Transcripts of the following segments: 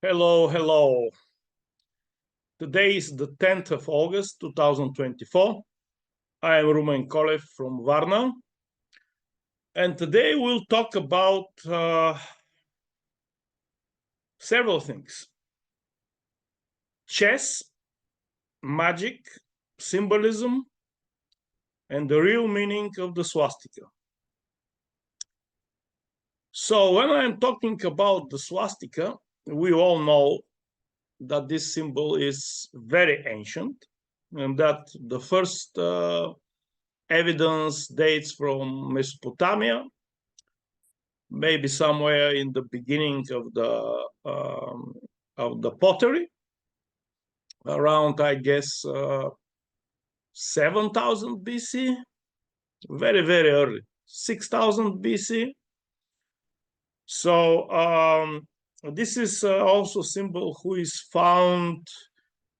Hello, hello. Today is the 10th of August, 2024. I am Rumen Kolev from Varna. And today we'll talk about several things. Chess, magic, symbolism, and the real meaning of the swastika. So when I'm talking about the swastika, we all know that this symbol is very ancient and that the first evidence dates from Mesopotamia, maybe somewhere in the beginning of the pottery, around, I guess, 7,000 BC, very, very early, 6,000 BC. So this is also symbol who is found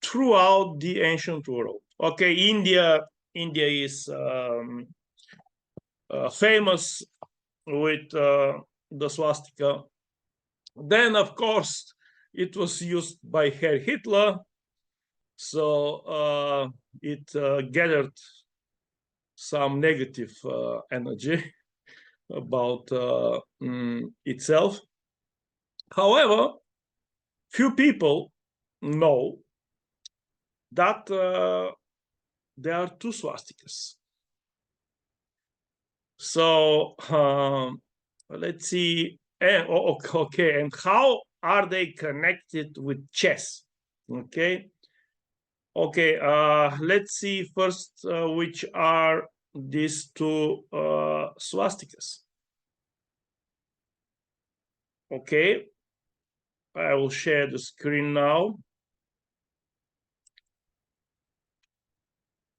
throughout the ancient world. Okay, India is famous with the swastika. Then, of course, it was used by Herr Hitler, so it gathered some negative energy about itself. However, few people know that there are two swastikas. So let's see. Okay, and how are they connected with chess? Okay. Let's see first which are these two swastikas. Okay, I will share the screen now.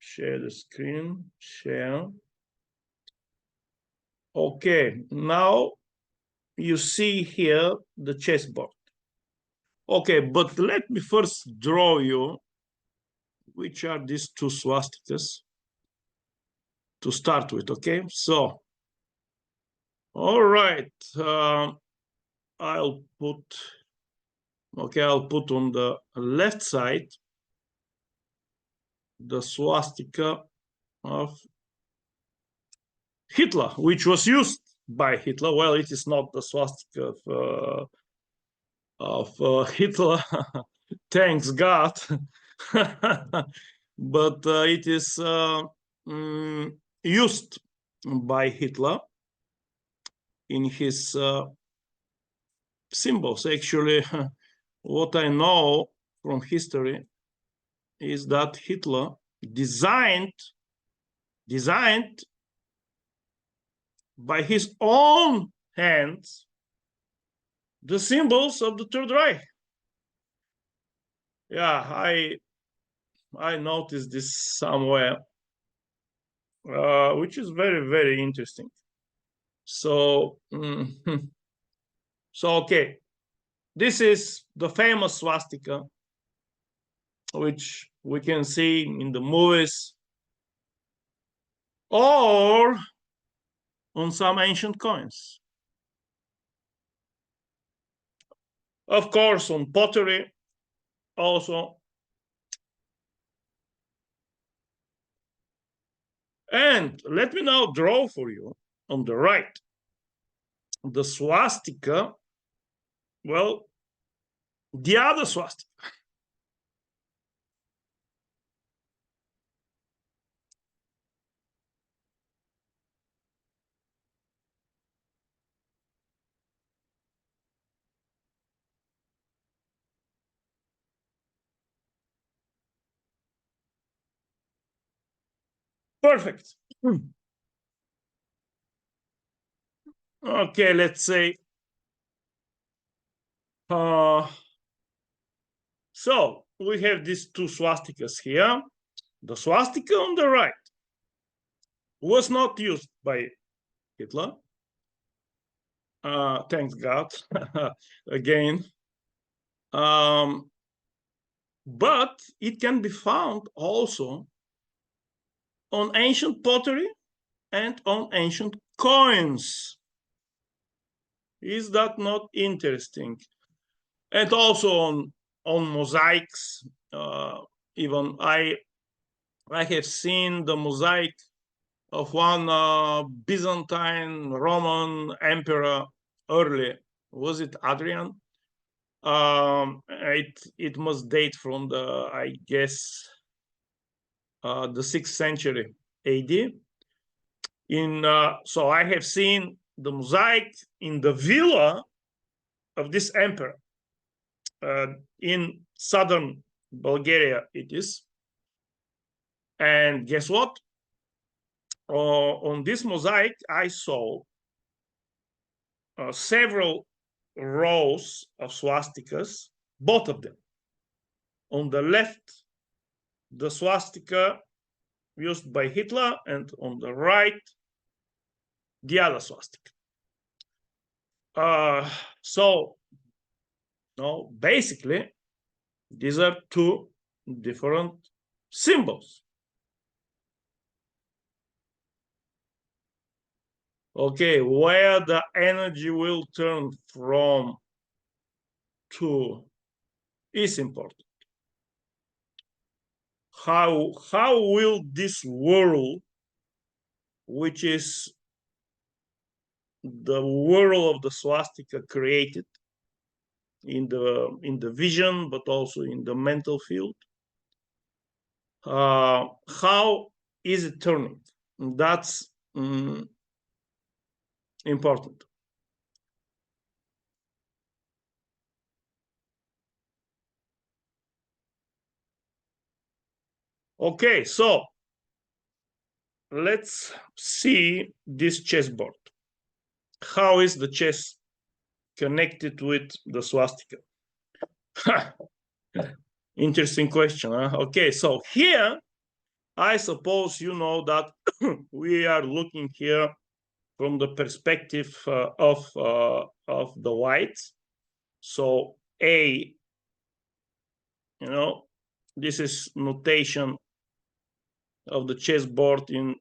Share the screen, share. Okay, now you see here the chessboard. Okay, but let me first draw you which are these two swastikas to start with, okay? So, all right, I'll put on the left side the swastika of Hitler, which was used by Hitler. Well, it is not the swastika of Hitler, thanks God, but it is used by Hitler in his symbols. Actually, what I know from history is that Hitler designed by his own hands the symbols of the Third Reich. Yeah, I noticed this somewhere, which is very, very interesting. So, okay, this is the famous swastika, which we can see in the movies or on some ancient coins. Of course, on pottery also. And let me now draw for you on the right the swastika, well, the other swastika. Perfect. Okay, let's say. So we have these two swastikas here. The swastika on the right was not used by Hitler. Thanks God, again. But it can be found also on ancient pottery and on ancient coins. Is that not interesting? and also on mosaics. Even I have seen the mosaic of one Byzantine Roman emperor early. Was it Adrian? It must date from the, I guess, the 6th century AD. So I have seen the mosaic in the villa of this emperor in southern Bulgaria. It is, and guess what? On this mosaic, I saw several rows of swastikas, both of them. On the left, the swastika used by Hitler, and on the right, the other swastika. So, no, basically, these are two different symbols. Okay, where the energy will turn from to is important. How will this world, which is the world of the swastika, created in the vision, but also in the mental field, how is it turning? That's important. Okay, so let's see this chessboard. How is the chess connected with the swastika? Interesting question, huh? Okay, so here, I suppose you know that we are looking here from the perspective of the whites. So A, this is notation of the chessboard in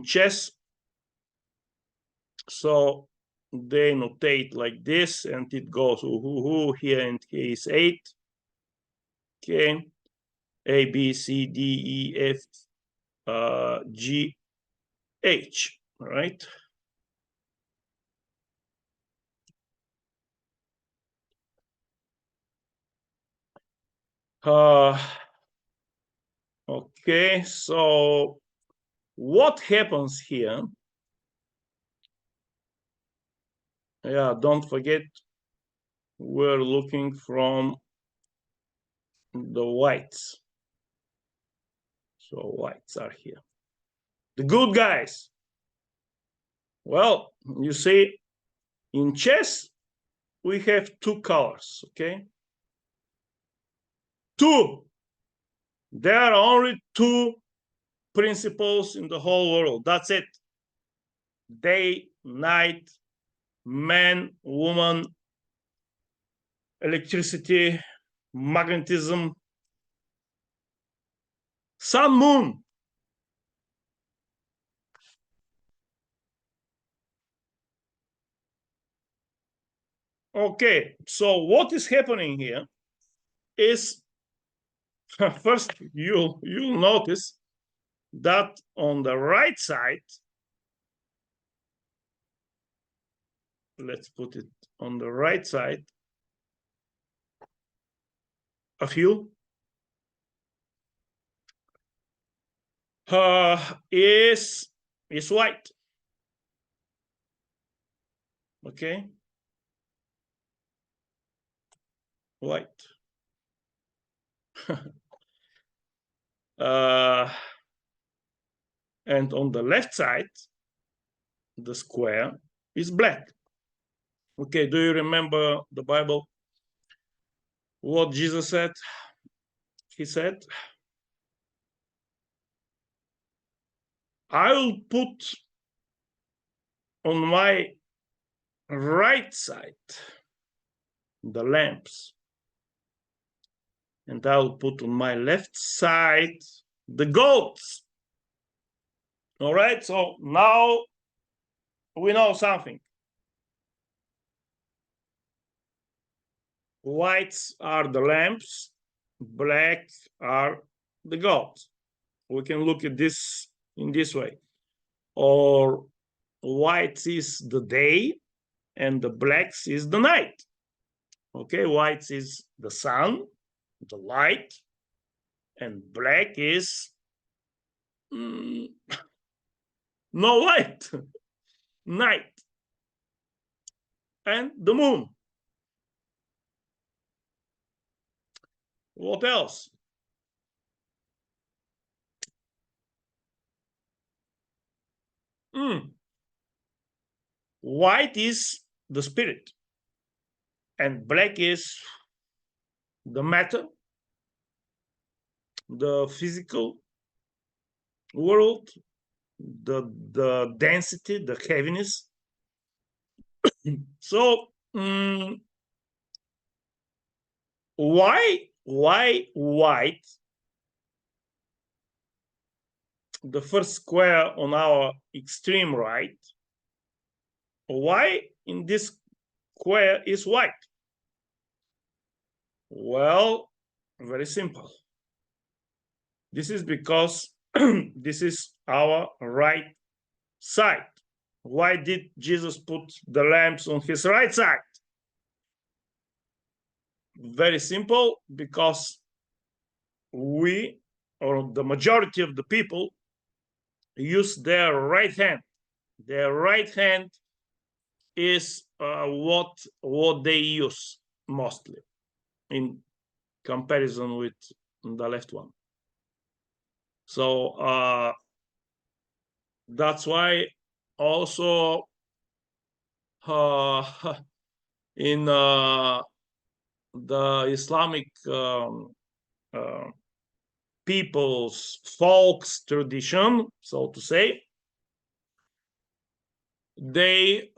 chess. So they notate like this, and it goes here, and here is 8. Okay, A, B, C, D, E, F, G, H. All right. Okay, so what happens here? Yeah, don't forget, we're looking from the whites. So whites are here. The good guys. Well, you see, in chess, we have two colors, okay? Two. There are only two principles in the whole world. That's it. Day, night, man, woman, electricity, magnetism, sun, moon. Okay, so what is happening here is, first you'll notice that on the right side, let's put it on the right side of you, is white. Okay, white. And on the left side, the square is black. Okay, do you remember the Bible? What Jesus said? He said, I will put on my right side the lamps, and I'll put on my left side the goats. All right, so now we know something. whites are the lamps, black are the gods. We can look at this in this way. Or whites is the day and the blacks is the night. Okay, whites is the sun, the light, and black is no light, night, and the moon. What else? White is the spirit, and black is the matter, the physical world, the density, the heaviness. So why white, the first square on our extreme right, why in this square is white? Well, very simple. This is because this is our right side. Why did Jesus put the lamps on his right side? Very simple, because we, or the majority of the people, use their right hand. Their right hand is what they use mostly in comparison with the left one. So that's why also in the Islamic people's folks tradition, so to say, they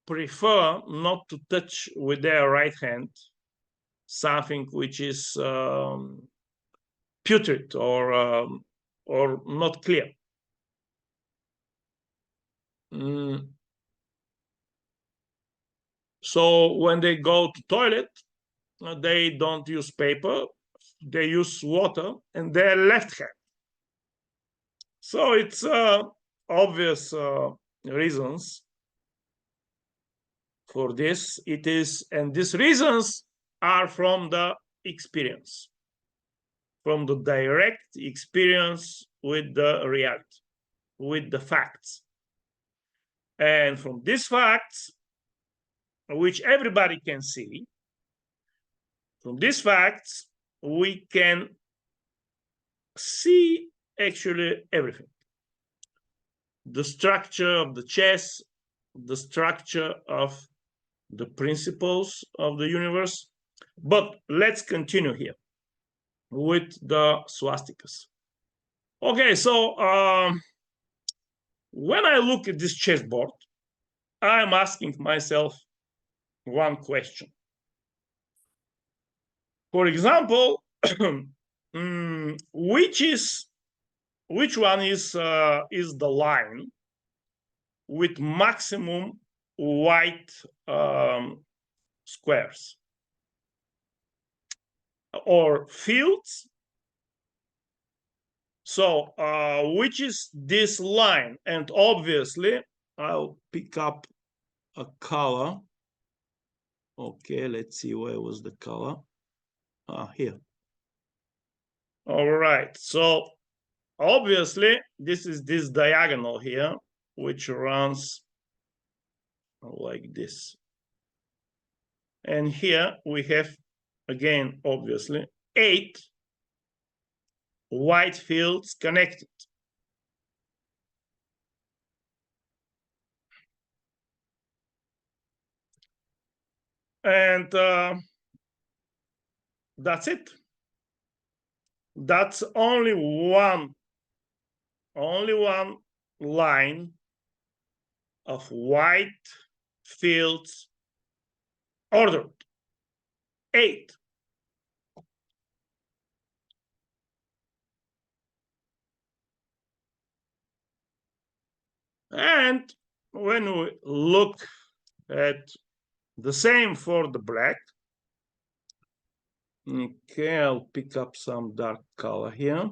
prefer not to touch with their right hand something which is putrid or not clear. So when they go to toilet, they don't use paper, they use water and their left hand. So it's obvious reasons for this. It is, and these reasons are from the experience, from the direct experience with the reality, with the facts. And from these facts, which everybody can see, from these facts, we can see actually everything. The structure of the chess, the structure of the principles of the universe. But let's continue here with the swastikas. Okay, so when I look at this chessboard, I'm asking myself one question. For example, which one is the line with maximum white squares or fields? So which is this line? And obviously, I'll pick up a color. Okay, let's see, where was the color? Here. All right, so obviously, this is this diagonal here, which runs like this. And here we have, again, obviously, 8 white fields connected. And that's it. That's only one line of white fields ordered. 8. And when we look at The same for the black. Okay, I'll pick up some dark color here.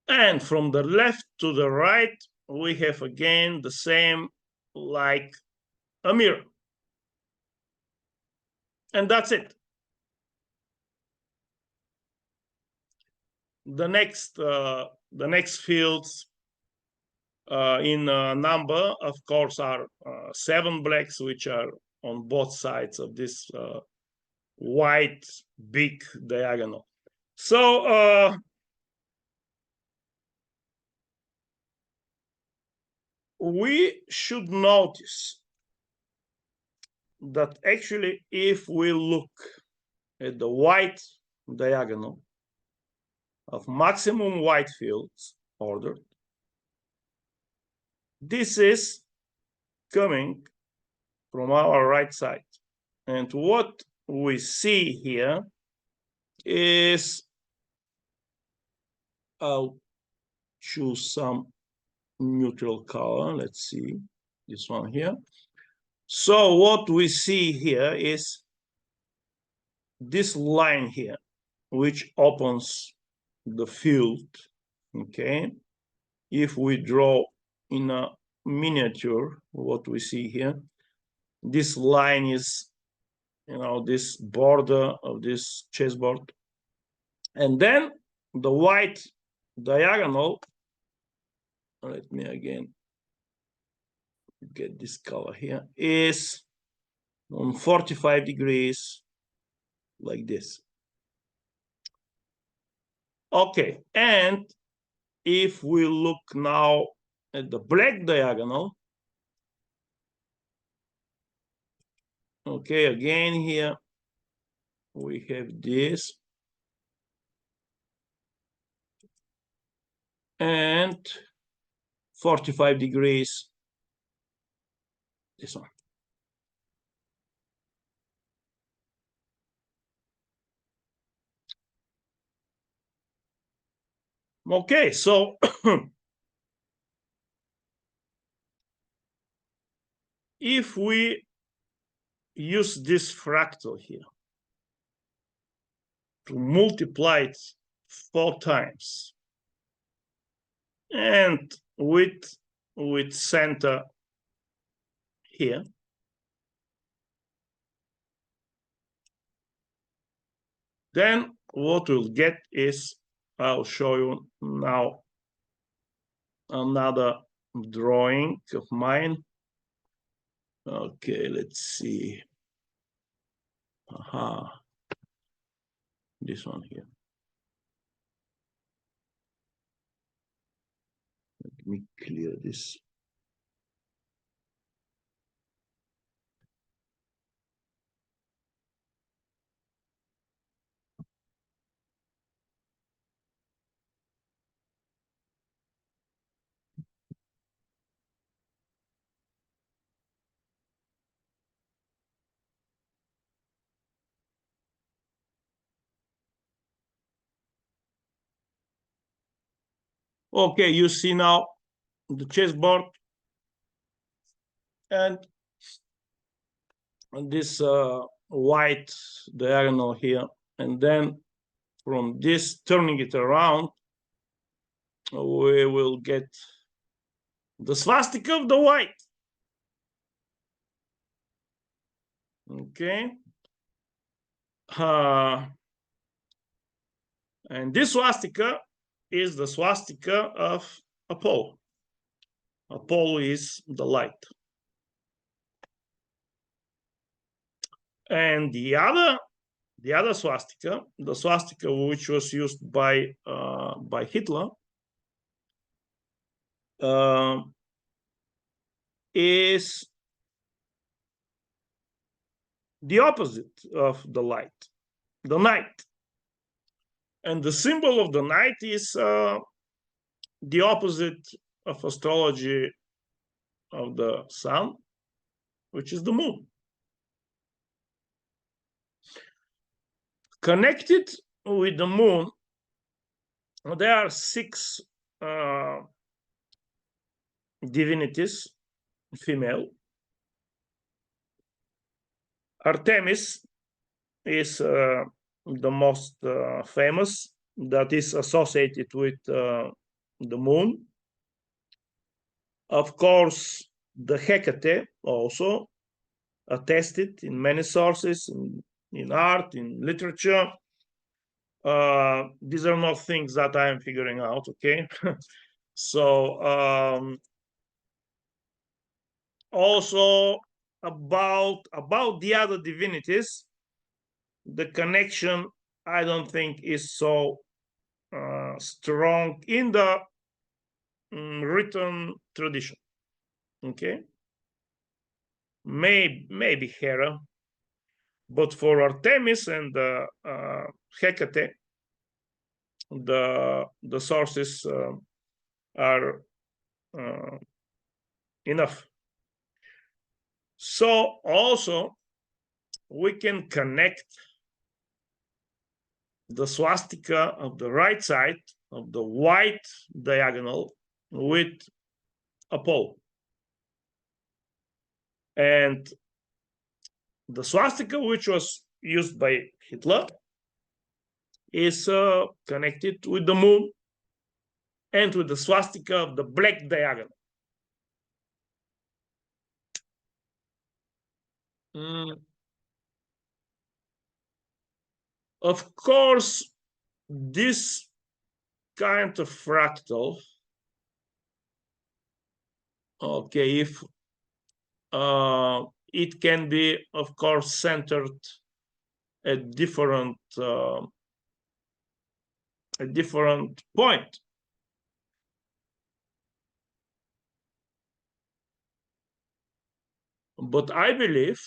And from the left to the right, we have again the same, like a mirror. And that's it. The next fields in number, of course, are 7 blacks, which are on both sides of this white big diagonal. So we should notice that actually, if we look at the white diagonal of maximum white fields ordered, this is coming from our right side. And what we see here is, I'll choose some neutral color. Let's see, this one here. So what we see here is this line here, which opens the field. Okay, if we draw in a miniature what we see here, this line is, this border of this chessboard, and then the white diagonal, let me again get this color here, is on 45 degrees like this. Okay, and if we look now at the black diagonal, okay, again here we have this, and 45 degrees this one. Okay, so if we use this fractal here to multiply it 4 times and with center here, then what we'll get is, I'll show you now another drawing of mine. Okay, let's see. Aha, this one here. Let me clear this. Okay, you see now the chessboard and this white diagonal here, and then from this, turning it around, we will get the swastika of the white. Okay, and this swastika is the swastika of Apollo. Apollo is the light. And the other swastika, the swastika which was used by Hitler, is the opposite of the light, the night. And the symbol of the night is the opposite of astrology of the sun, which is the moon. Connected with the moon, there are 6 divinities, female, Artemis is the most famous, that is associated with the moon. Of course, the Hecate also attested in many sources, in art, in literature. These are not things that I am figuring out, okay? So also about the other divinities, the connection I don't think is so strong in the written tradition. Okay, maybe Hera, but for Artemis and Hecate, the sources are enough. So also we can connect the swastika of the right side of the white diagonal with Apollo. And the swastika, which was used by Hitler, is connected with the moon and with the swastika of the black diagonal. Of course, this kind of fractal, okay, if it can be, of course, centered at a different point. But I believe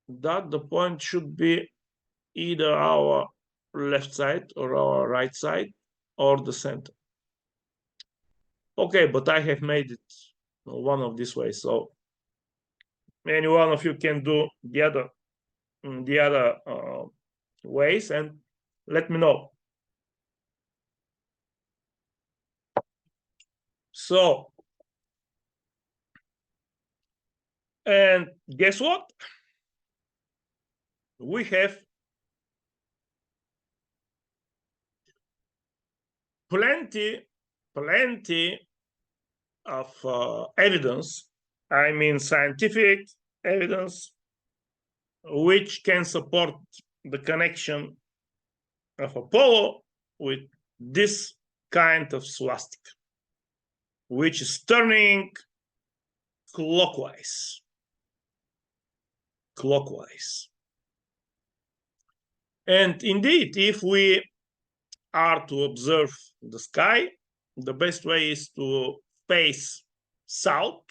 that the point should be either our left side or our right side or the center. Okay, but I have made it one of these ways, so any one of you can do the other ways and let me know. So, and guess what? We have plenty of evidence, I mean scientific evidence, which can support the connection of Apollo with this kind of swastika, which is turning clockwise. And indeed, if we are to observe the sky, the best way is to face south,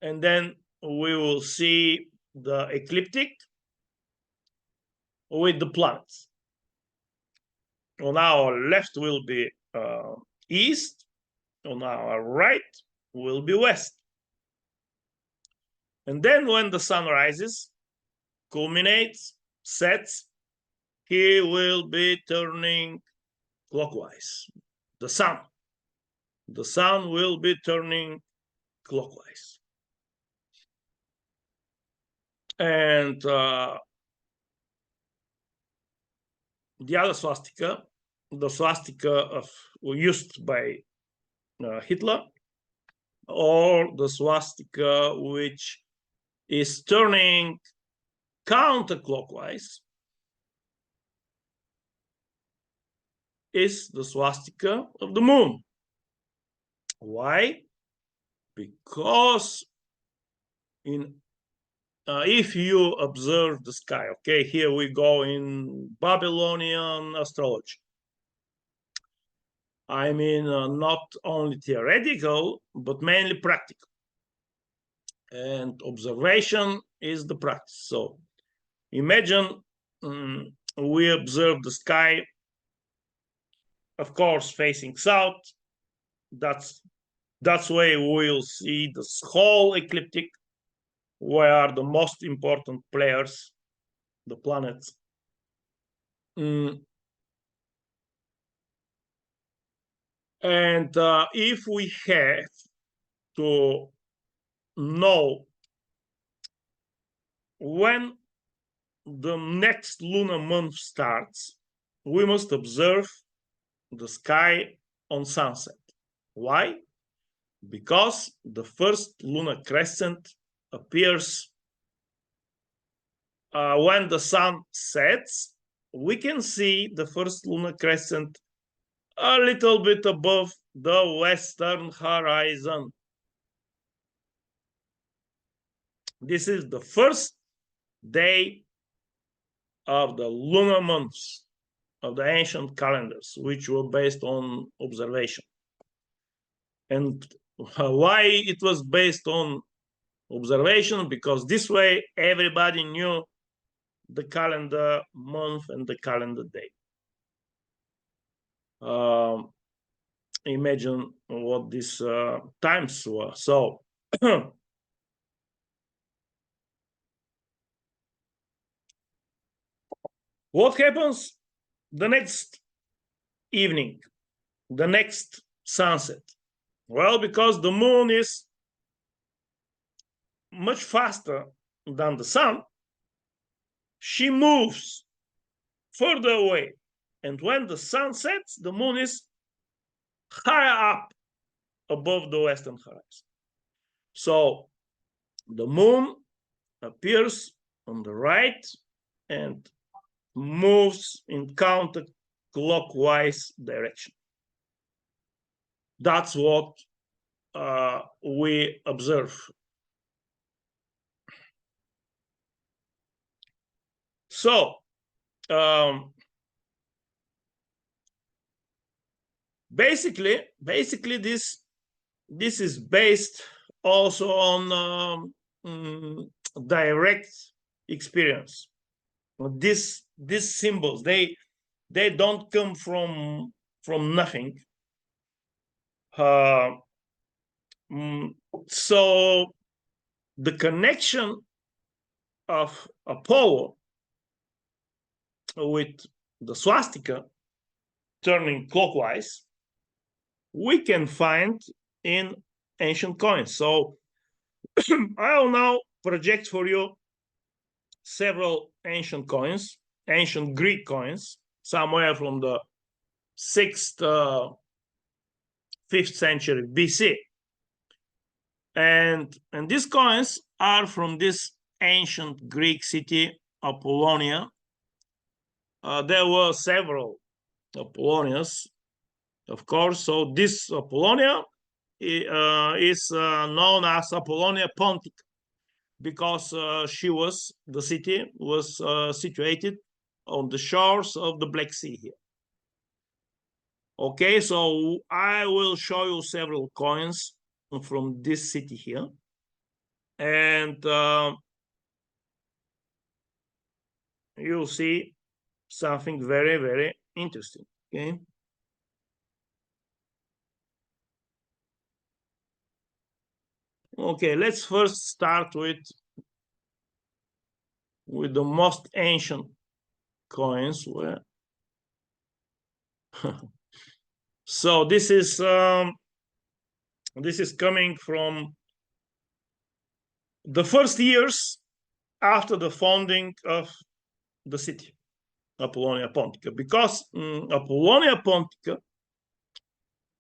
and then we will see the ecliptic with the planets. On our left will be east, on our right will be west. And then when the sun rises, culminates, sets, he will be turning clockwise. The sun will be turning clockwise. And the other swastika, the swastika used by Hitler, or the swastika which is turning counterclockwise, is the swastika of the moon. Why? Because if you observe the sky, okay, here we go in Babylonian astrology. I mean, not only theoretical, but mainly practical. And observation is the practice. So imagine we observe the sky, of course, facing south. That's where we'll see the whole ecliptic, where are the most important players, the planets. And if we have to know when the next lunar month starts, we must observe the sky on sunset. Why? Because the first lunar crescent appears when the sun sets. We can see the first lunar crescent a little bit above the western horizon. This is the first day of the lunar months of the ancient calendars, which were based on observation. And why it was based on observation? Because this way everybody knew the calendar month and the calendar day. Imagine what these times were. So what happens the next evening, the next sunset? Well, because the moon is much faster than the sun, she moves further away. And when the sun sets, the moon is higher up above the western horizon. So the moon appears on the right and moves in counterclockwise direction. That's what we observe. So basically this is based also on direct experience. These symbols, they don't come from nothing. So the connection of Apollo with the swastika turning clockwise, we can find in ancient coins. So I'll now project for you several ancient coins, ancient Greek coins, somewhere from the 6th, 5th century BC. And these coins are from this ancient Greek city, Apollonia. There were several Apollonias, of course. So this Apollonia is known as Apollonia Pontica because the city was situated on the shores of the Black Sea here. Okay, so I will show you several coins from this city here. And you'll see something very, very interesting, okay? Okay, let's first start with the most ancient coins. Where so this is coming from the first years after the founding of the city, Apollonia Pontica, because Apollonia Pontica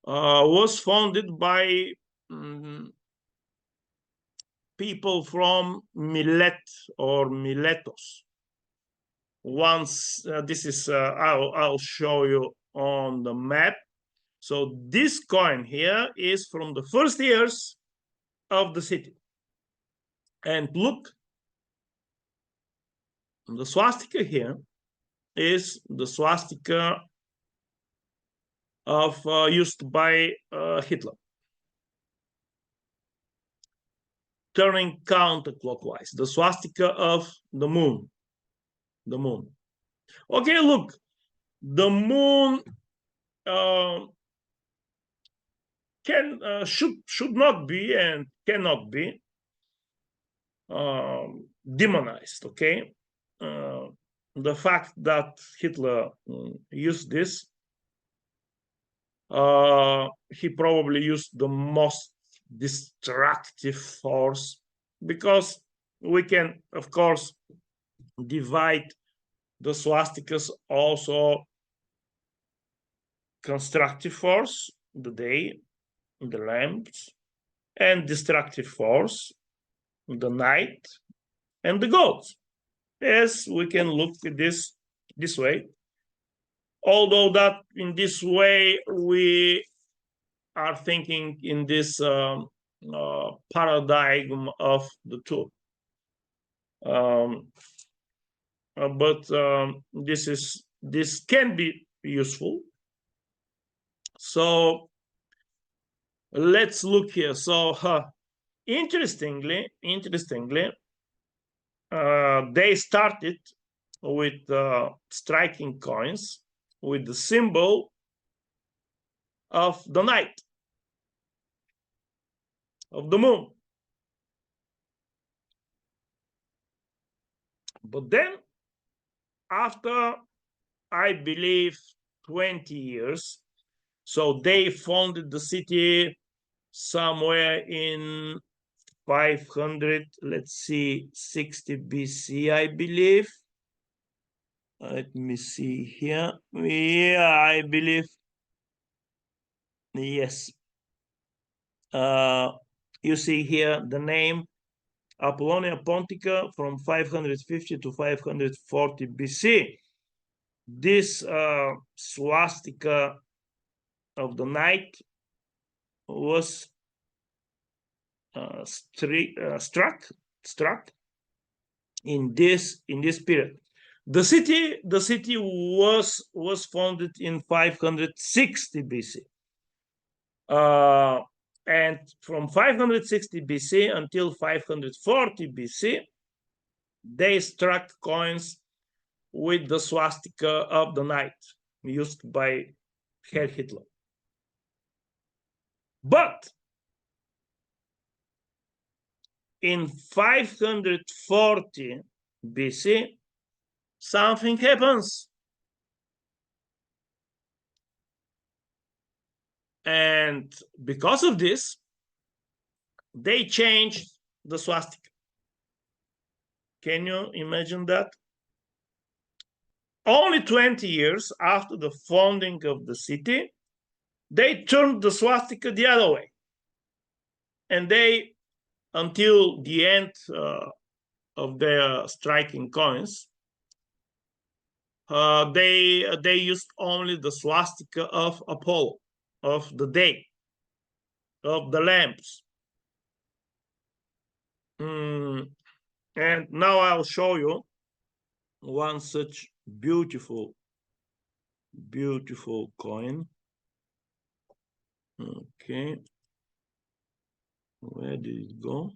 was founded by people from Milet or Miletos. Once this is, I'll show you on the map. So this coin here is from the first years of the city. And look, the swastika here is the swastika of used by Hitler, turning counterclockwise, the swastika of the moon. The moon. Okay, look, the moon should not be and cannot be demonized. Okay, the fact that Hitler used this, he probably used the most destructive force, because we can, of course, divide the swastikas also constructive force, the day, the lamps, and destructive force, the night, and the gods. Yes, we can look at this way. Although that in this way we are thinking in this paradigm of the two. But this can be useful. So let's look here. So interestingly, they started with striking coins with the symbol of the night, of the moon. But then, after, I believe, 20 years, so they founded the city somewhere in 500, let's see, 60 BC, I believe. Let me see here. Yeah, I believe. Yes. You see here the name Apollonia Pontica from 550 to 540 BC. This swastika of the night was struck in this period. The city was founded in 560 BC. And from 560 BC until 540 BC, they struck coins with the swastika of the night used by Herr Hitler. But in 540 BC, something happens. And because of this, they changed the swastika. Can you imagine that? Only 20 years after the founding of the city, they turned the swastika the other way. And they, until the end of their striking coins, they used only the swastika of Apollo, of the day, of the lamps. And now I'll show you one such beautiful coin. Okay, where did it go?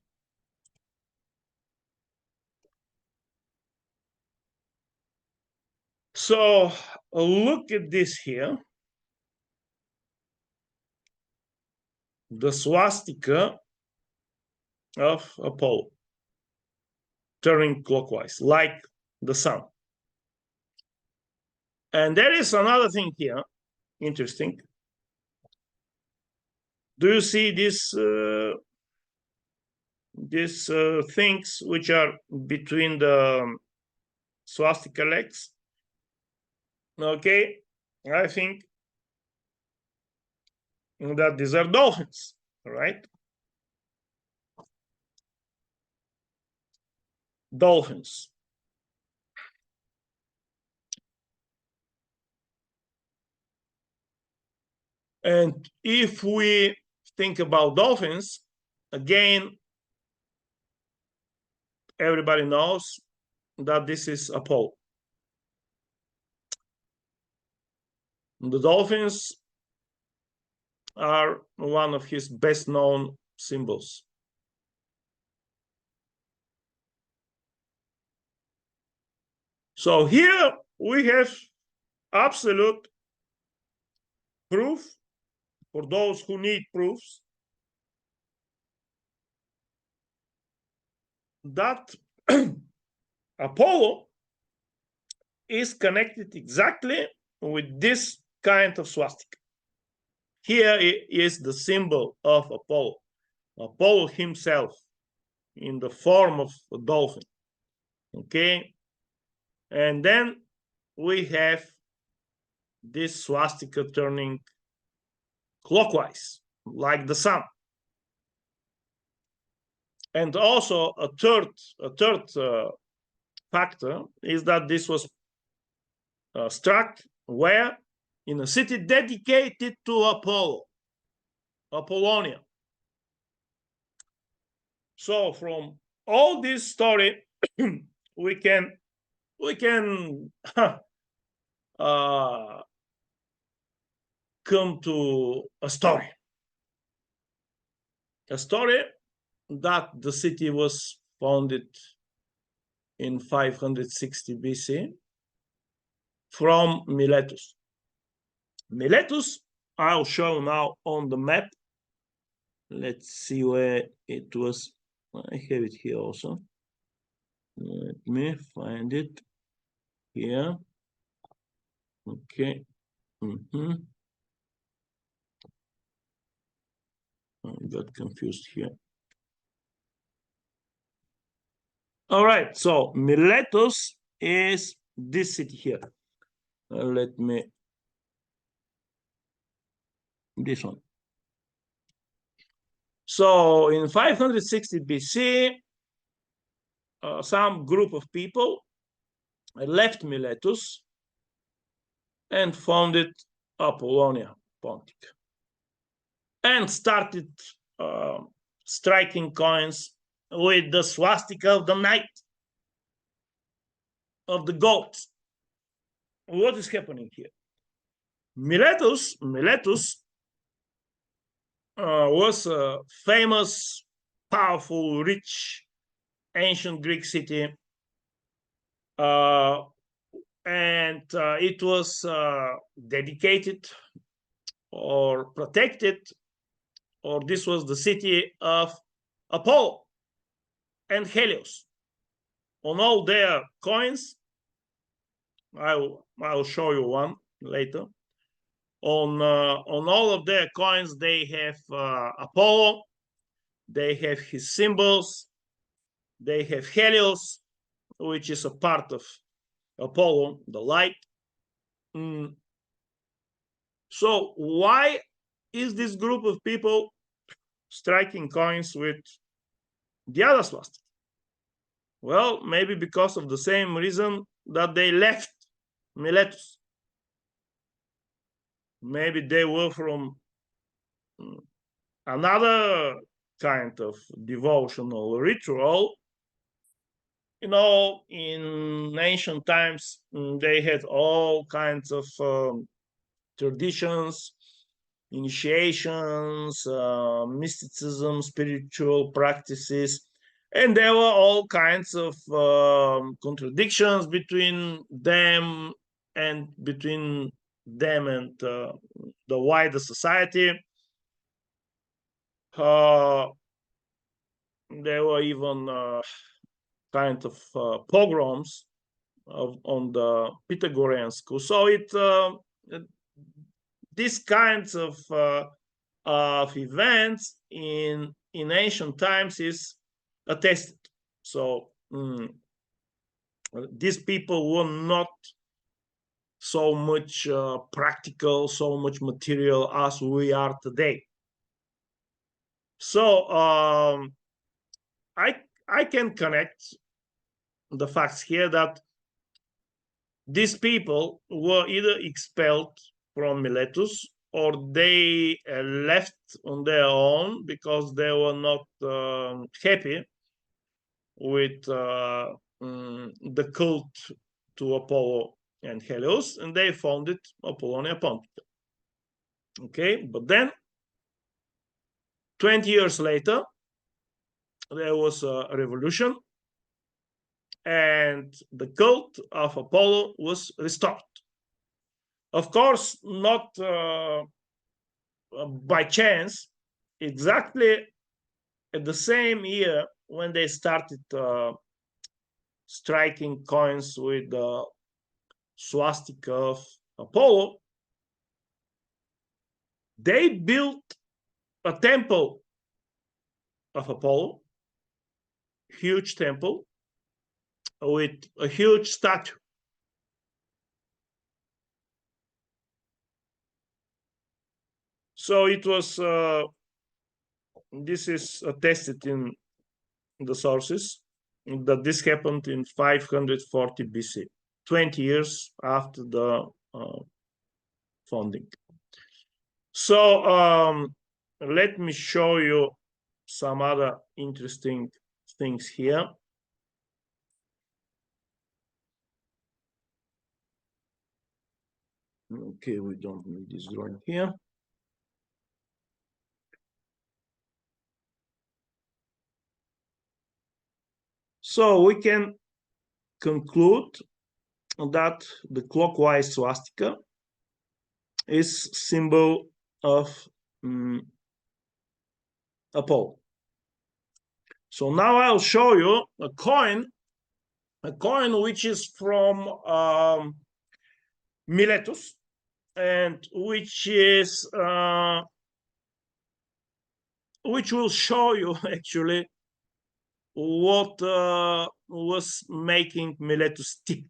So look at this here. The swastika of Apollo turning clockwise, like the sun. And there is another thing here, interesting. Do you see these things which are between the swastika legs? Okay, I think that these are dolphins, right? Dolphins. And if we think about dolphins, again, everybody knows that this is Apollo. The dolphins are one of his best known symbols. So here we have absolute proof for those who need proofs that Apollo is connected exactly with this kind of swastika. Here is the symbol of Apollo, Apollo himself, in the form of a dolphin. Okay, and then we have this swastika turning clockwise, like the sun. And also a third factor is that this was struck where? In a city dedicated to Apollonia. So from all this story, we can come to a story that the city was founded in 560 BC from Miletus. Miletus, I'll show now on the map. Let's see where it was. I have it here also. Let me find it here. Okay. I got confused here. All right, so Miletus is this city here. Let me, this one. So in 560 BC, some group of people left Miletus and founded Apollonia Pontic and started striking coins with the swastika of the night, of the gods. What is happening here? Miletus was a famous, powerful, rich, ancient Greek city, and it was dedicated or protected, or this was the city of Apollo and Helios. On all their coins, I will show you one later. On all of their coins, they have Apollo, they have his symbols, they have Helios, which is a part of Apollo, the light. So why is this group of people striking coins with the other swastika? Well, maybe because of the same reason that they left Miletus. Maybe they were from another kind of devotional ritual. You know, in ancient times, they had all kinds of traditions, initiations, mysticism, spiritual practices, and there were all kinds of contradictions between them and the wider society. There were even kind of pogroms on the Pythagorean school. So these kinds of events in ancient times is attested. So these people were not so much practical, so much material as we are today. So I can connect the facts here that these people were either expelled from Miletus or they left on their own because they were not happy with the cult to Apollo and Helios, and they founded Apollonia Pontica. Okay, but then 20 years later, there was a revolution and the cult of Apollo was restored. Of course, not by chance, exactly at the same year when they started striking coins with the swastika of Apollo, they built a temple of Apollo huge temple with a huge statue. So it was, this is attested in the sources, that this happened in 540 BC, 20 years after the founding. So let me show you some other interesting things here. Okay, we don't need this drawing here. So we can conclude that the clockwise swastika is symbol of Apollo. So now I'll show you a coin which is from Miletus, and which will show you actually what was making Miletus tick,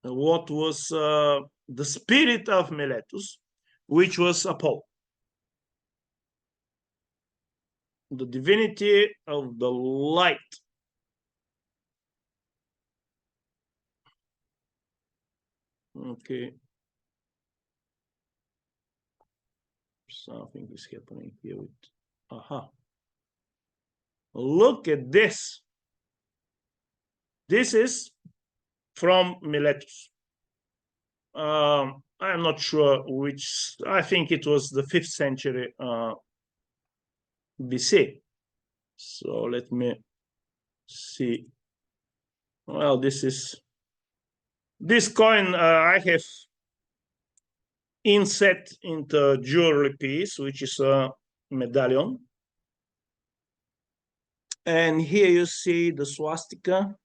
what was the spirit of Miletus, which was Apollo, the divinity of the light. Okay, something is happening here with, aha. Look at this. This is from Miletus. I'm not sure which, I think it was the 5th century BC. So let me see. Well, this coin I have inset into jewelry piece, which is a medallion. And here you see the swastika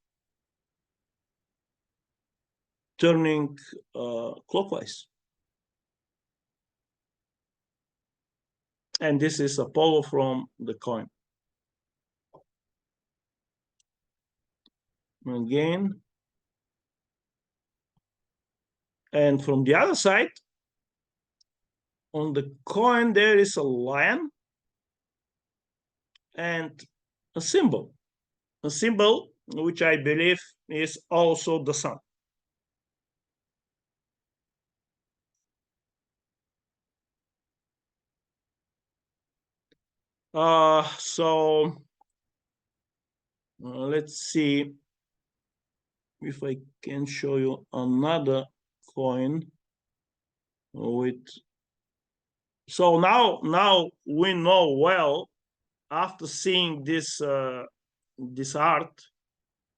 turning clockwise. And this is Apollo from the coin. Again. And from the other side, on the coin, there is a lion and a symbol which I believe is also the sun. So let's see if I can show you another coin with. So now we know well, after seeing this this art,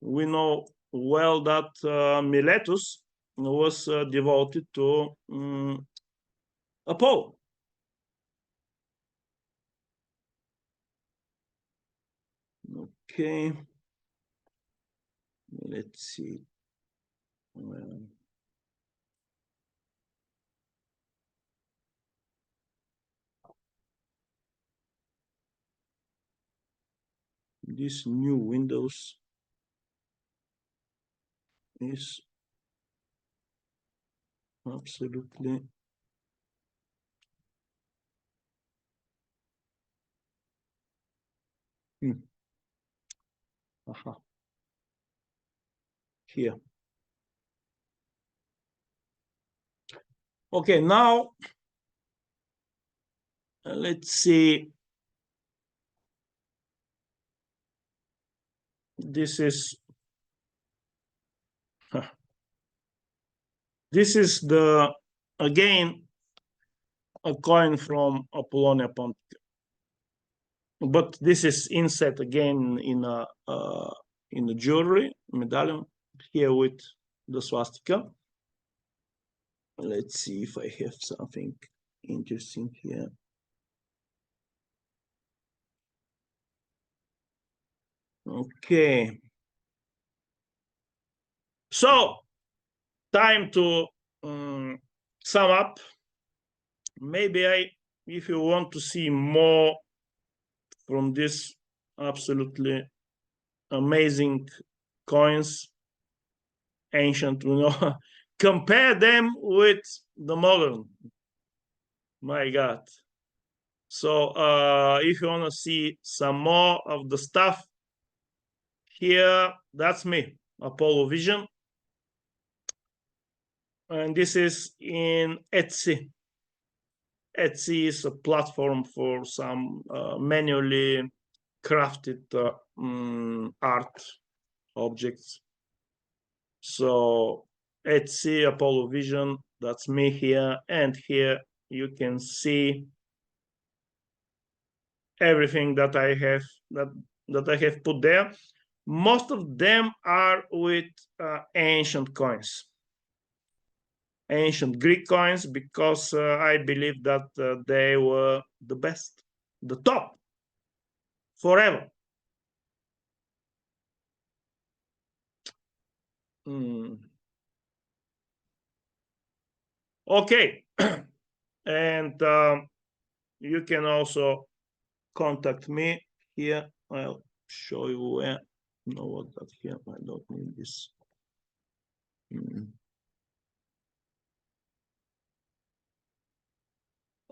we know well that Miletus was devoted to Apollo. Okay, let's see. This new Windows is absolutely here. Okay, now let's see. This is the, again, a coin from Apollonia Pontica, but this is inset again in a jewelry medallion here with the swastika. Let's see if I have something interesting here. Okay, so time to sum up. Maybe if you want to see more from this absolutely amazing coins, ancient, compare them with the modern. My God. So if you want to see some more of the stuff, here, that's me, Apollo Vision. And this is in Etsy. Etsy is a platform for some manually crafted art objects. So Etsy, Apollo Vision, that's me here. And here you can see everything that I have that I have put there. Most of them are with ancient coins, ancient Greek coins, because I believe that they were the best, the top, forever. Okay, and you can also contact me here. I'll show you where. No, what that here? I don't need this.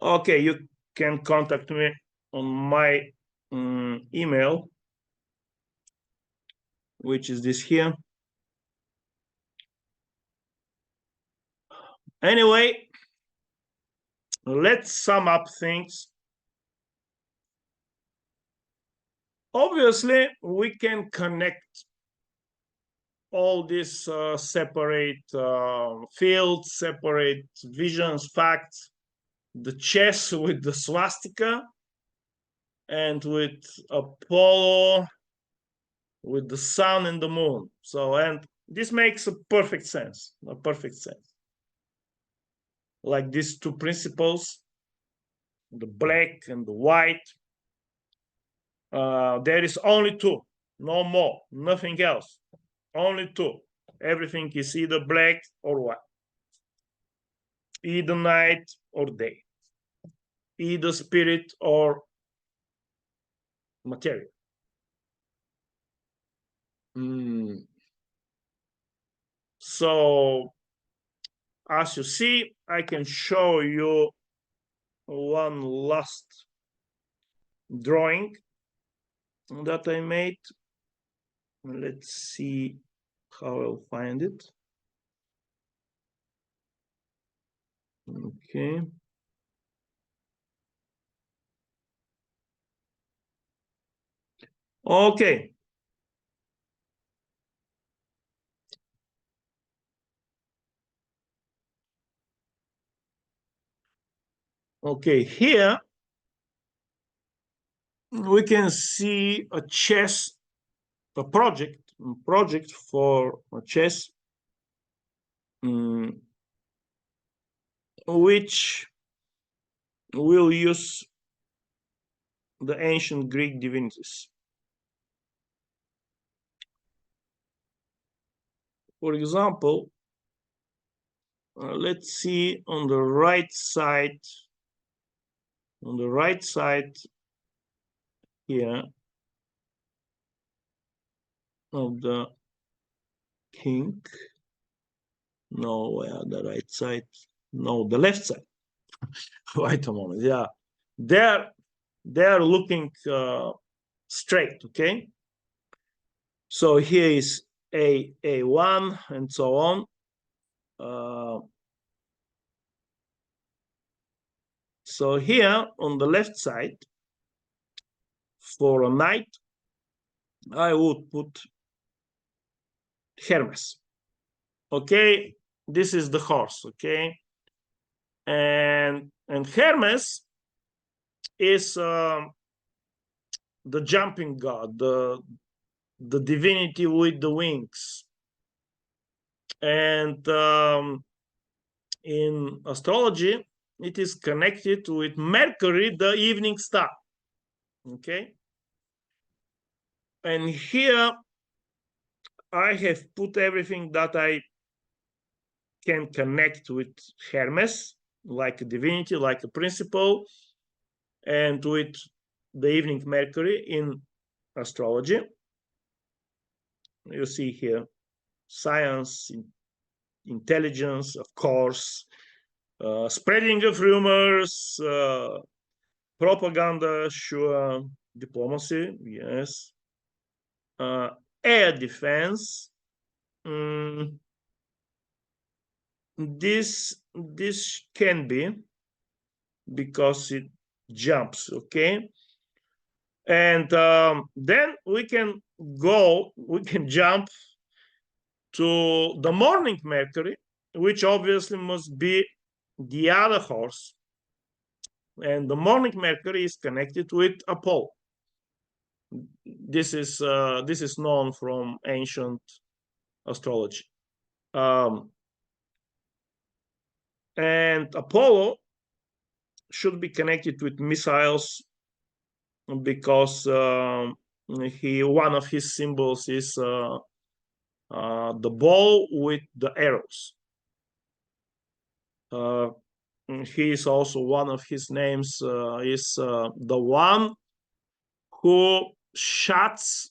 Okay, you can contact me on my email, which is this here. Anyway, let's sum up things. Obviously, we can connect all these separate fields, separate visions, facts, the chess with the swastika, and with Apollo, with the sun and the moon. So, and this makes a perfect sense, Like these two principles, the black and the white, there is only two, no more, nothing else, only two. Everything is either black or white, either night or day, either spirit or material. So as you see, I can show you one last drawing that I made. Let's see how I'll find it. Okay. Okay. Okay, here we can see a chess, a project for a chess, which will use the ancient Greek divinities. For example, let's see on the right side here of the king. No, the right side. No, the left side. Wait a moment. Yeah, they're looking straight. Okay. So here is A1 and so on. So here on the left side, for a knight, I would put Hermes. Okay, this is the horse. Okay, and Hermes is the jumping god, the divinity with the wings, and in astrology, it is connected with Mercury, the evening star. Okay, and here I have put everything that I can connect with Hermes, like a divinity, like a principle, and with the evening Mercury in astrology. you see here, science, intelligence, of course, spreading of rumors, propaganda, sure, diplomacy, yes, air defense. This can be because it jumps, okay? And then we can jump to the morning Mercury, which obviously must be the other horse. And the morning Mercury is connected with Apollo. This is known from ancient astrology. And Apollo should be connected with missiles because one of his symbols is the bow with the arrows. He is also, one of his names is the one who shots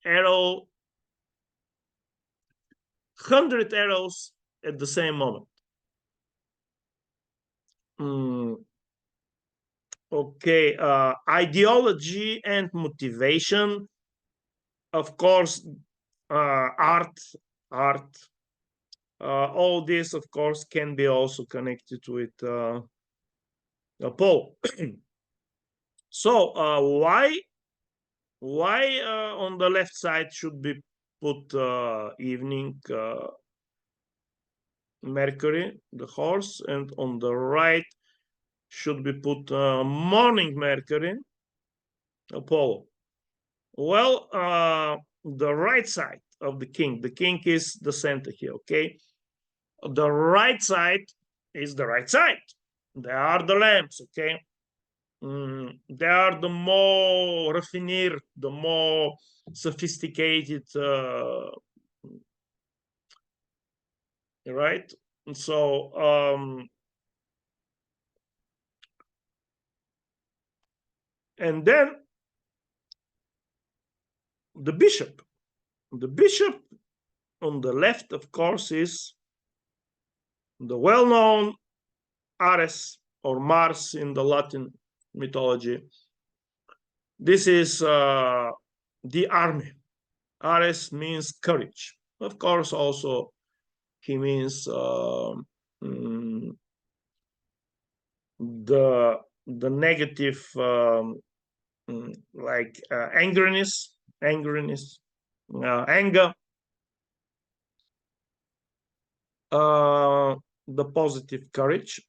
100 arrows at the same moment. Okay, ideology and motivation, of course, art, all this, of course, can be also connected with Apollo. So why on the left side should be put evening Mercury, the horse, and on the right should be put morning Mercury, Apollo? Well, the right side of the king is the center here, okay? The right side is the right side. They are the lamps, okay? They are the more refined, the more sophisticated, right? And so, and then the bishop. The bishop on the left, of course, is the well-known Ares or Mars in the Latin mythology. This is the army. Ares means courage. Of course, also he means the negative, like angerness, anger, the positive courage.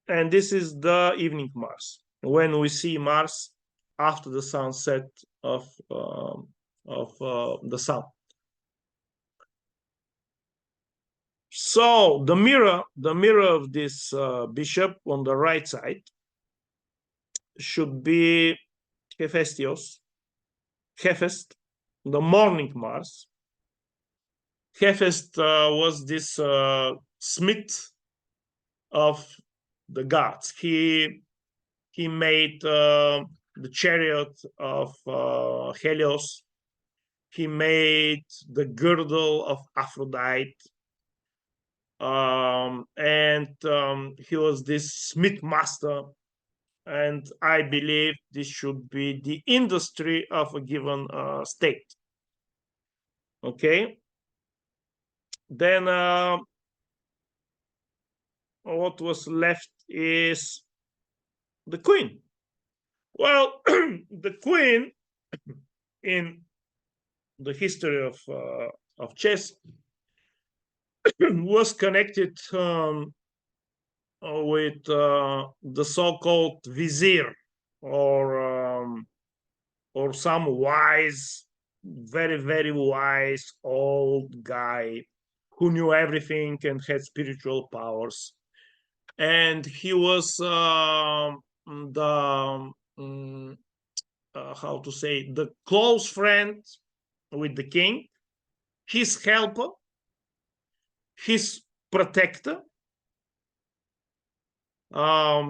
And this is the evening Mars, when we see Mars after the sunset of the sun. So the mirror of this bishop on the right side should be Hephaestus, the morning Mars. Hephaestus was this smith of the gods. He made the chariot of Helios. He made the girdle of Aphrodite. And he was this smith master. And I believe this should be the industry of a given state. Okay. Then what was left is the queen. Well, the queen in the history of chess was connected with the so-called vizier, or some wise, very, very wise old guy who knew everything and had spiritual powers. And he was the how to say, the close friend with the king, his helper, his protector, and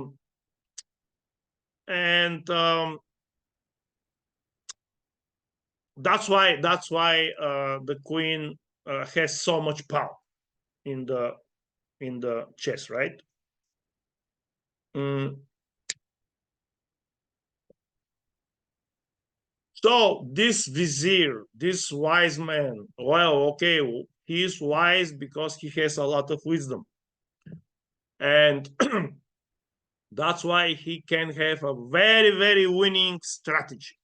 that's why the queen has so much power in the chess, right? Mm. So this vizier, this wise man, well, okay, he is wise because he has a lot of wisdom, and that's why he can have a very, very winning strategy.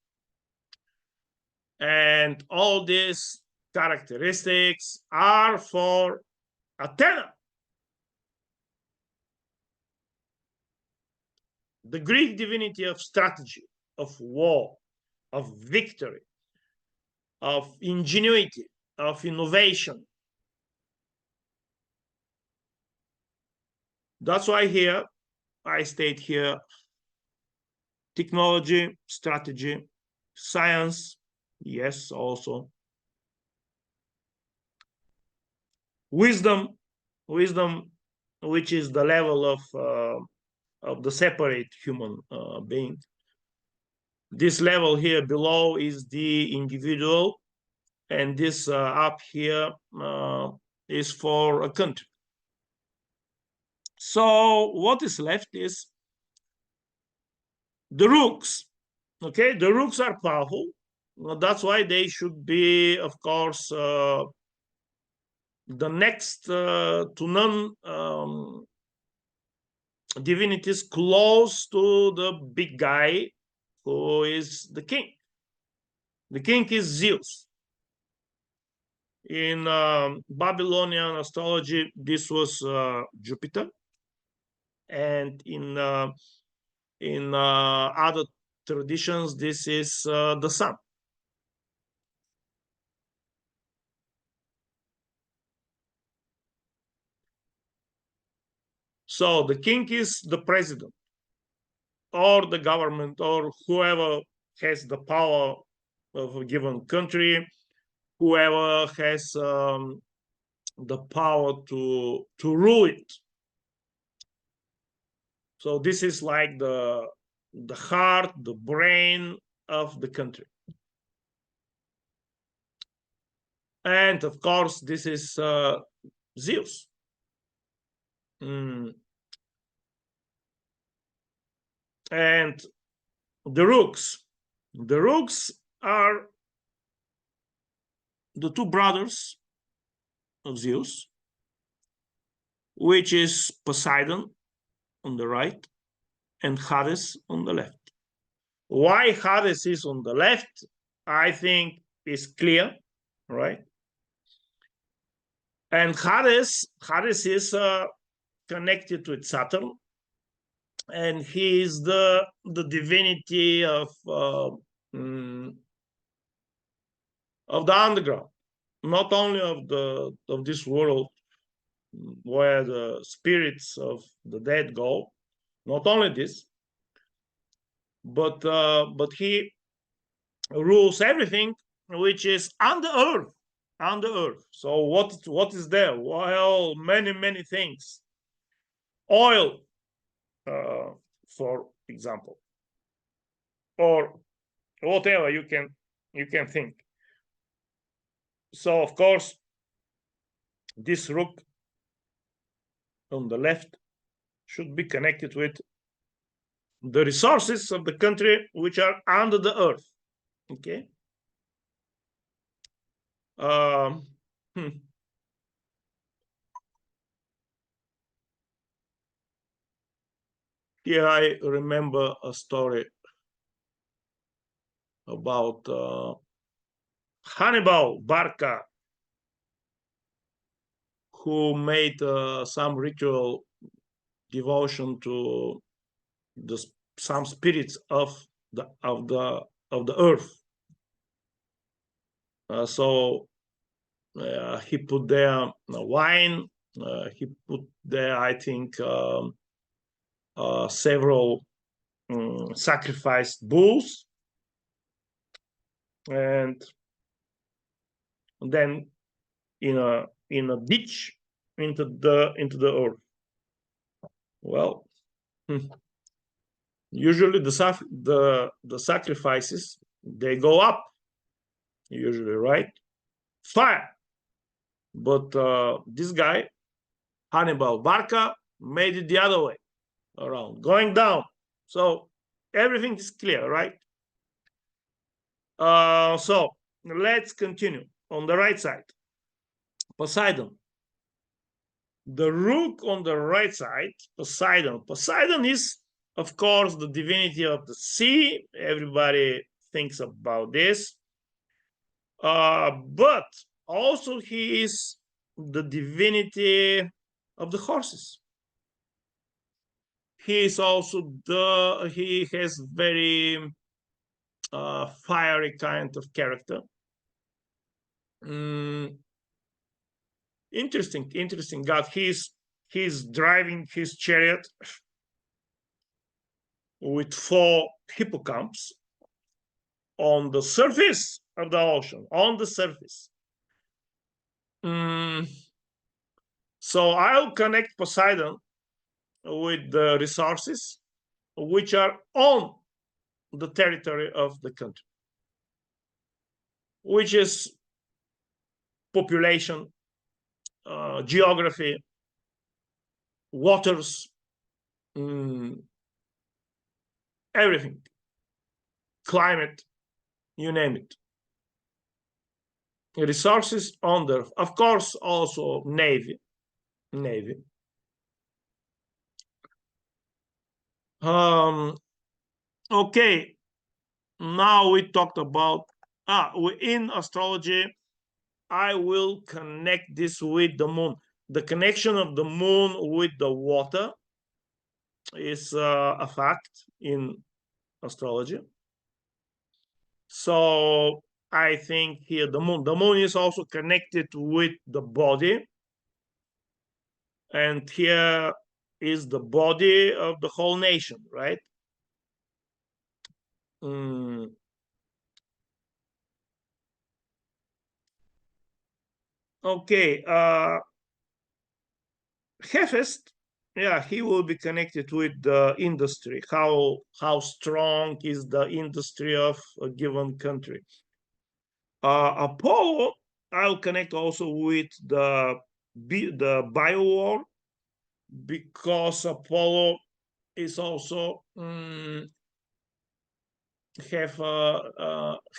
And all these characteristics are for Athena, the Greek divinity of strategy, of war, of victory, of ingenuity, of innovation. That's why here I state here technology, strategy, science, yes, also wisdom, wisdom, which is the level of the separate human being. This level here below is the individual, and this up here is for a country. So what is left is the rooks. Okay, the rooks are powerful. That's why they should be, of course, the next to none divinities close to the big guy who is the king. The king is Zeus. In Babylonian astrology, this was Jupiter, and in other traditions, this is the sun. So the king is the president or the government or whoever has the power of a given country, whoever has the power to rule it. So this is like the heart, the brain of the country. And of course, this is Zeus. Mm. And the rooks. The rooks are the two brothers of Zeus, which is Poseidon on the right and Hades on the left. Why Hades is on the left, I think, is clear, right? And Hades is connected with Saturn, and he is the divinity of the underground, not only of this world where the spirits of the dead go, not only this, but he rules everything which is under earth. Under earth. So what is there? Well, many things. Oil, for example, or whatever you can think. So of course, this rook on the left should be connected with the resources of the country which are under the earth. Okay. Hmm. Here I remember a story about Hannibal Barca, who made some ritual devotion to some spirits of the earth. So he put there wine. He put there, I think, several sacrificed bulls, and then in a ditch into the earth. Well, usually the sacrifices, they go up usually, right? Fire. But this guy, Hannibal Barca, made it the other way around, going down. So everything is clear, right? So let's continue. On the right side, Poseidon. The rook on the right side, Poseidon. Poseidon is, of course, the divinity of the sea. Everybody thinks about this. But also he is the divinity of the horses. He is also he has very fiery kind of character. Interesting god. He's driving his chariot with 4 hippocamps on the surface of the ocean, on the surface. So I'll connect Poseidon with the resources which are on the territory of the country, which is population, geography, waters, everything, climate, you name it. Resources on the, of course, also navy. Okay, now we talked about in astrology. I will connect this with the moon. The connection of the moon with the water is a fact in astrology. So I think here the moon is also connected with the body, and here is the body of the whole nation, right? Okay, Hephaestus, yeah, he will be connected with the industry. How strong is the industry of a given country? Apollo, I'll connect also with the bio war, because Apollo is also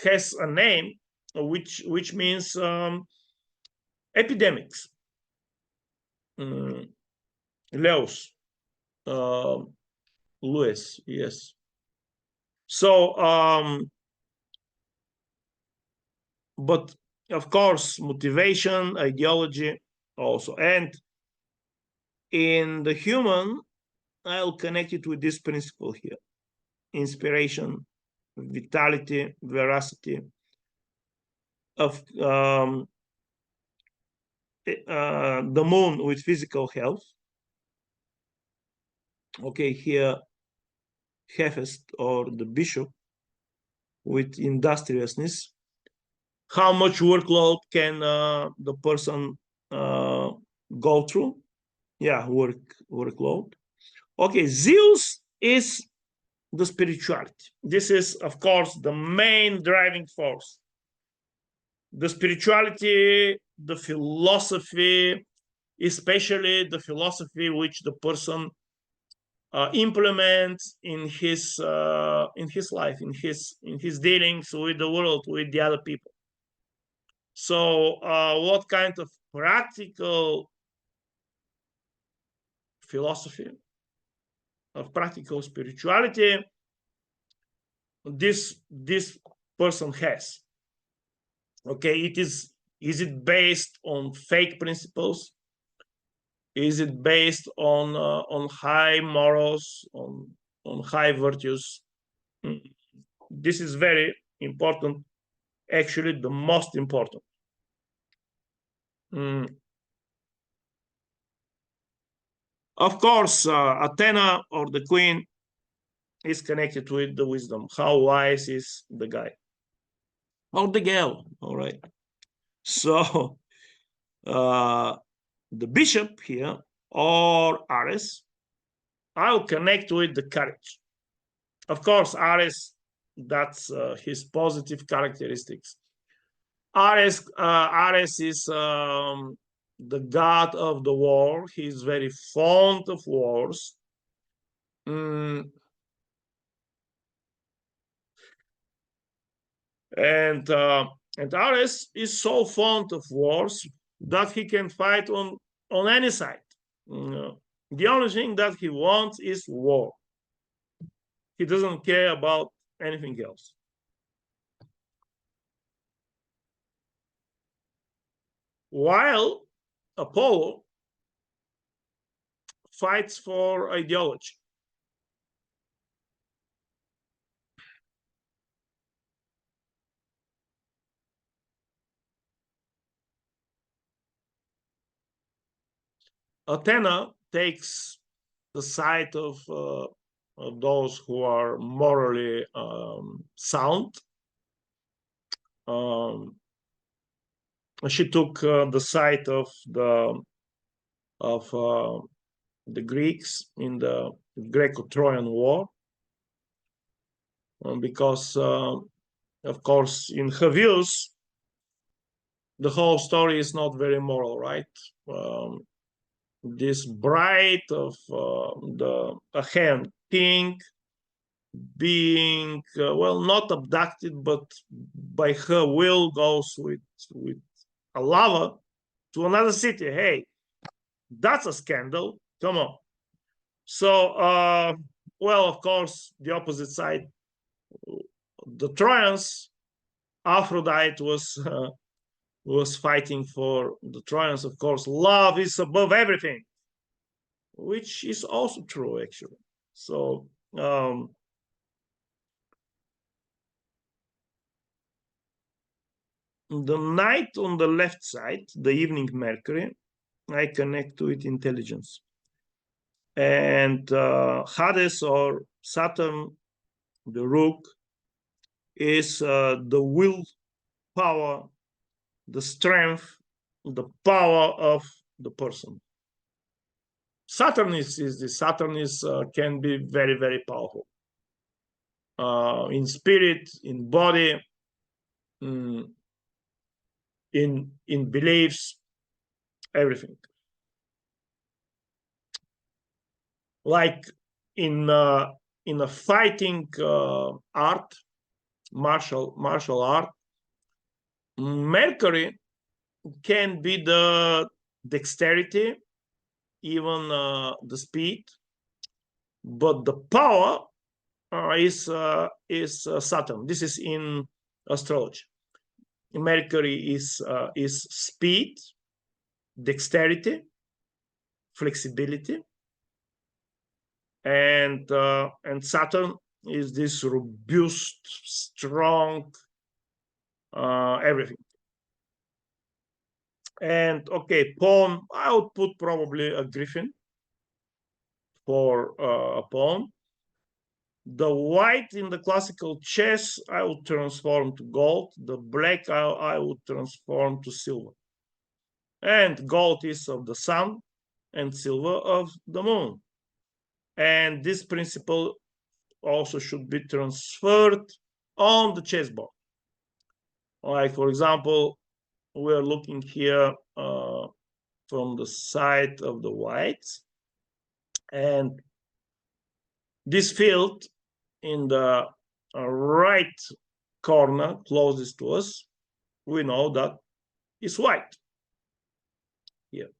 has a name which means epidemics. Leos, Lewis, yes. So, but of course, motivation, ideology also. And in the human, I'll connect it with this principle here: inspiration, vitality, veracity of the moon with physical health. Okay, here Hephaestus, or the bishop, with industriousness. How much workload can the person go through? Yeah, workload. Okay, Zeus is the spirituality. This is, of course, the main driving force. The spirituality, the philosophy, especially the philosophy which the person implements in his life, in his dealings with the world, with the other people. So, what kind of practical philosophy, of practical spirituality this person has? Okay, is it based on fake principles? Is it based on high morals, on high virtues? This is very important, actually the most important. Of course, Athena, or the queen, is connected with the wisdom. How wise is the guy or the girl? All right. So the bishop here, or Ares, I'll connect with the courage. Of course, Ares, that's his positive characteristics. Ares is the god of the war. He's very fond of wars. Mm, and Ares is so fond of wars that he can fight on any side. The only thing that he wants is war. He doesn't care about anything else. While Apollo fights for ideology. Athena takes the side of those who are morally sound. She took the side of the Greeks in the Greco-Trojan War, because, of course, in her views, the whole story is not very moral, right? This bride of the Achaean king being, well, not abducted, but by her will goes with a lover to another city. Hey, that's a scandal. Come on. So, well, of course, the opposite side, the Trojans, Aphrodite was fighting for the Trojans. Of course, love is above everything, which is also true, actually. So, the night on the left side, the evening Mercury, I connect to it intelligence. And Hades or Saturn, the rook, is the will power, the strength, the power of the person. Saturn can be very, very powerful in spirit, in body, in beliefs, everything. Like in a fighting art, martial art, Mercury can be the dexterity, even the speed, but the power is Saturn. This is in astrology. Mercury is speed, dexterity, flexibility, and Saturn is this robust, strong, everything. And okay, pawn, I would put probably a griffin for a pawn. The white in the classical chess, I would transform to gold. The black, I would transform to silver. And gold is of the sun and silver of the moon. And this principle also should be transferred on the chessboard. Like, for example, we're looking here from the side of the whites, and this field in the right corner closest to us, we know that is white here.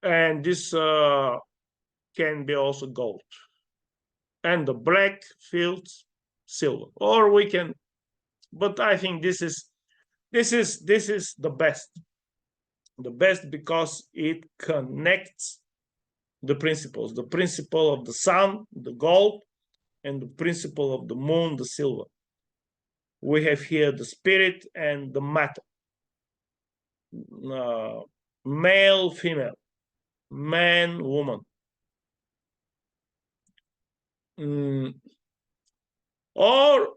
And this can be also gold. And the black fields silver. Or we can, but I think this is the best. The best because it connects the principles. The principle of the sun, the gold, and the principle of the moon, the silver. We have here the spirit and the matter. Male, female, man, woman. Or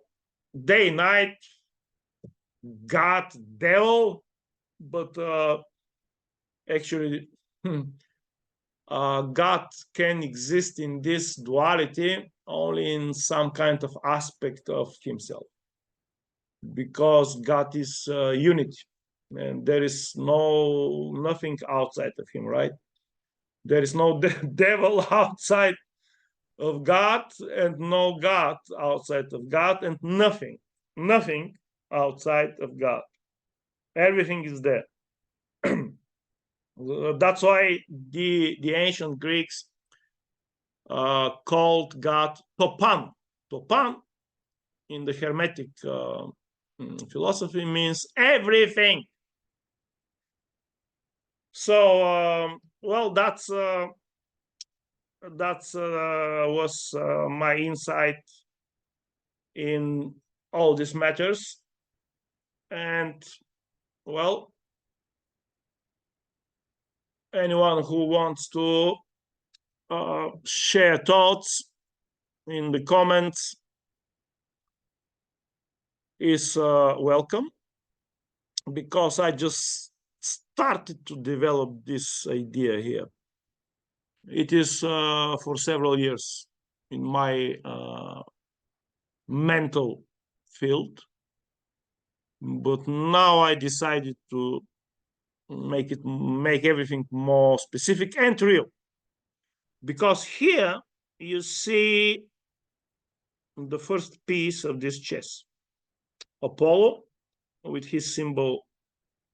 day, night, God, devil, but actually God can exist in this duality only in some kind of aspect of himself, because God is unity, and there is nothing outside of him, right? There is no devil outside of God, and no God outside of God, and nothing outside of God. Everything is there. That's why the ancient Greeks called God Topan. Topan in the Hermetic philosophy means everything. So, well, that's was my insight in all these matters. And well, anyone who wants to share thoughts in the comments is welcome, because I just started to develop this idea here. It is for several years in my mental field, but now I decided to make everything more specific and real, because here you see the first piece of this chess, Apollo with his symbol,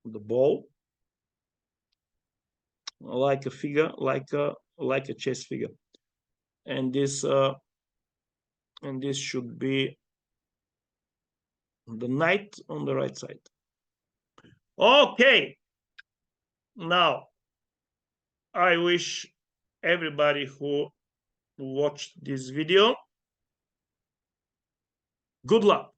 the ball, like a figure, like a chess figure, and this should be the knight on the right side. Okay, now I wish everybody who watched this video good luck.